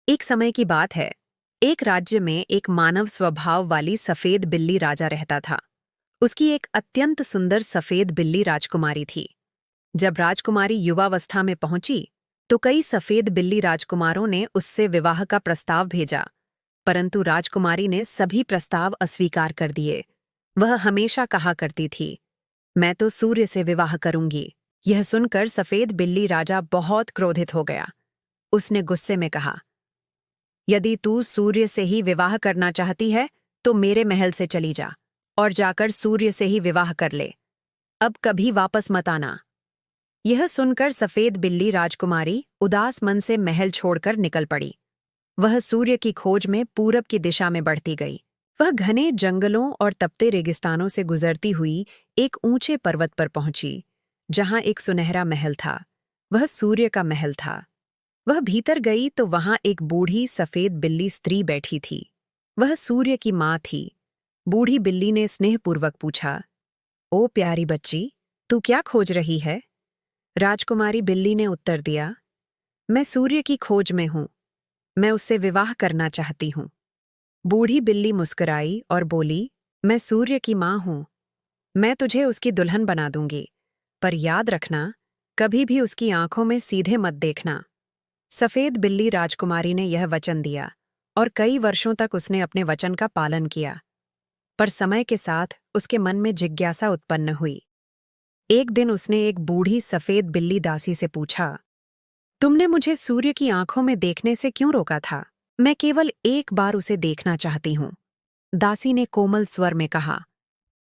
एक समय की बात है। एक राज्य में एक मानव स्वभाव वाली सफेद बिल्ली राजा रहता था। उसकी एक अत्यंत सुंदर सफेद बिल्ली राजकुमारी थी। जब राजकुमारी युवावस्था में पहुंची तो कई सफेद बिल्ली राजकुमारों ने उससे विवाह का प्रस्ताव भेजा, परंतु राजकुमारी ने सभी प्रस्ताव अस्वीकार कर दिए। वह हमेशा कहा करती थी, मैं तो सूर्य से विवाह करूंगी। यह सुनकर सफेद बिल्ली राजा बहुत क्रोधित हो गया। उसने गुस्से में कहा, यदि तू सूर्य से ही विवाह करना चाहती है तो मेरे महल से चली जा और जाकर सूर्य से ही विवाह कर ले। अब कभी वापस मत आना। यह सुनकर सफेद बिल्ली राजकुमारी उदास मन से महल छोड़कर निकल पड़ी। वह सूर्य की खोज में पूरब की दिशा में बढ़ती गई। वह घने जंगलों और तपते रेगिस्तानों से गुजरती हुई एक ऊंचे पर्वत पर पहुंची, जहां एक सुनहरा महल था। वह सूर्य का महल था। वह भीतर गई तो वहां एक बूढ़ी सफेद बिल्ली स्त्री बैठी थी। वह सूर्य की माँ थी। बूढ़ी बिल्ली ने स्नेहपूर्वक पूछा, ओ प्यारी बच्ची, तू क्या खोज रही है? राजकुमारी बिल्ली ने उत्तर दिया, मैं सूर्य की खोज में हूं। मैं उससे विवाह करना चाहती हूं। बूढ़ी बिल्ली मुस्कुराई और बोली, मैं सूर्य की माँ हूं। मैं तुझे उसकी दुल्हन बना दूंगी, पर याद रखना, कभी भी उसकी आंखों में सीधे मत देखना। सफेद बिल्ली राजकुमारी ने यह वचन दिया और कई वर्षों तक उसने अपने वचन का पालन किया। पर समय के साथ उसके मन में जिज्ञासा उत्पन्न हुई। एक दिन उसने एक बूढ़ी सफेद बिल्ली दासी से पूछा, तुमने मुझे सूर्य की आंखों में देखने से क्यों रोका था? मैं केवल एक बार उसे देखना चाहती हूं। दासी ने कोमल स्वर में कहा,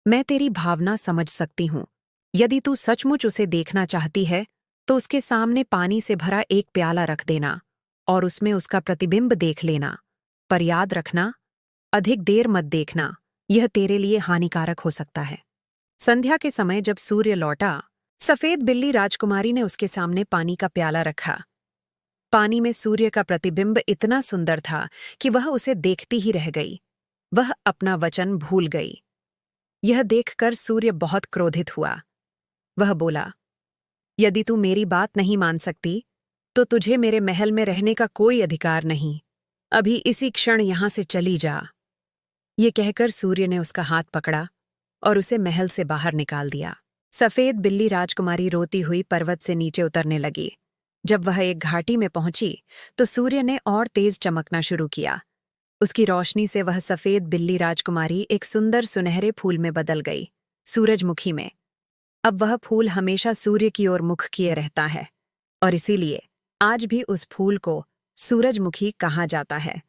मैं तेरी भावना समझ सकती हूं। यदि तू सचमुच उसे देखना चाहती है तो उसके सामने पानी से भरा एक प्याला रख देना और उसमें उसका प्रतिबिंब देख लेना। पर याद रखना, अधिक देर मत देखना, यह तेरे लिए हानिकारक हो सकता है। संध्या के समय जब सूर्य लौटा, सफेद बिल्ली राजकुमारी ने उसके सामने पानी का प्याला रखा। पानी में सूर्य का प्रतिबिंब इतना सुंदर था कि वह उसे देखती ही रह गई। वह अपना वचन भूल गई। यह देखकर सूर्य बहुत क्रोधित हुआ। वह बोला, यदि तू मेरी बात नहीं मान सकती तो तुझे मेरे महल में रहने का कोई अधिकार नहीं। अभी इसी क्षण यहां से चली जा। ये कहकर सूर्य ने उसका हाथ पकड़ा और उसे महल से बाहर निकाल दिया। सफेद बिल्ली राजकुमारी रोती हुई पर्वत से नीचे उतरने लगी। जब वह एक घाटी में पहुंची तो सूर्य ने और तेज चमकना शुरू किया। उसकी रोशनी से वह सफेद बिल्ली राजकुमारी एक सुंदर सुनहरे फूल में बदल गई, सूरजमुखी में। अब वह फूल हमेशा सूर्य की ओर मुख किए रहता है और इसीलिए आज भी उस फूल को सूरजमुखी कहा जाता है।